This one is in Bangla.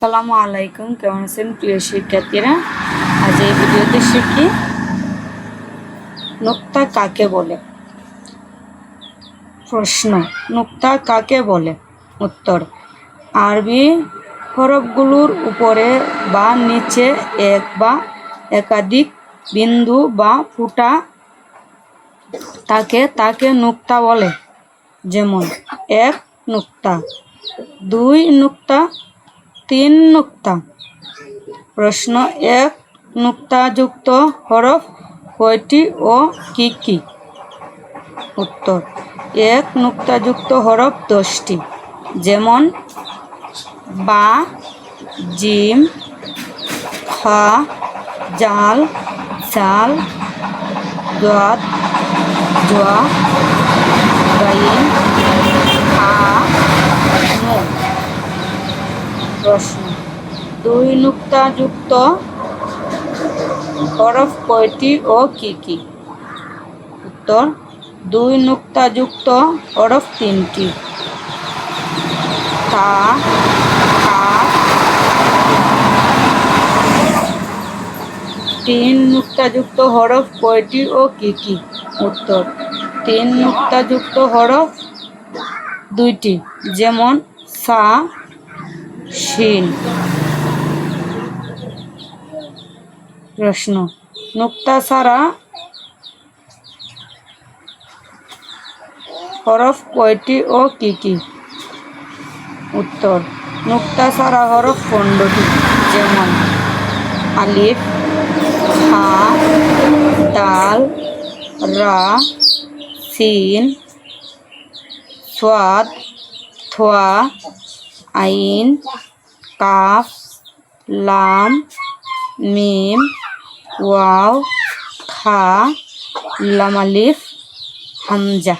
আসসালামু আলাইকুম, কেমন আছেন প্রিয় শিক্ষার্থীরা? আজ এই ভিডিওতে শিখি নুক্তা কাকে বলে। প্রশ্ন: নুক্তা কাকে বলে? উত্তর: আরবি হরফগুলোর উপরে বা নিচে এক বা একাধিক বিন্দু বা ফুটা তাকে নুক্তা বলে। যেমন: এক নুক্তা, দুই নুক্তা, তিন নুক্তা। প্রশ্ন: এক নুক্তাযুক্ত হরফ কয়টি ও কি কি? উত্তর: এক নুক্তাযুক্ত হরফ 10টি। যেমন: বা, জিম, খা, জাল, জাল, দাদ, জা, গাইন, আ, নুন। প্রশ্ন: দুই নুক্তাযুক্ত হরফ কয়টি ও কি কি? উত্তর: দুই নুক্তাযুক্ত হরফ 3টি। তা, কাফ। তিন নুক্তাযুক্ত হরফ কয়টি ও কি কি? উত্তর: তিন নুক্তাযুক্ত হরফ 2টি। যেমন: সা, শিন। প্রশ্ন: নুক্তা ছাড়া হরফ কয়টি ও কি কি? উত্তর: নুক্তা ছাড়া হরফ 15টি। যেমন: আলিফ, হা, দাল, রা, সিন, সাদ, থা, আইন, কাফ, লাম, মিম, ওয়াও, খা, লাম আলিফ, হামজা।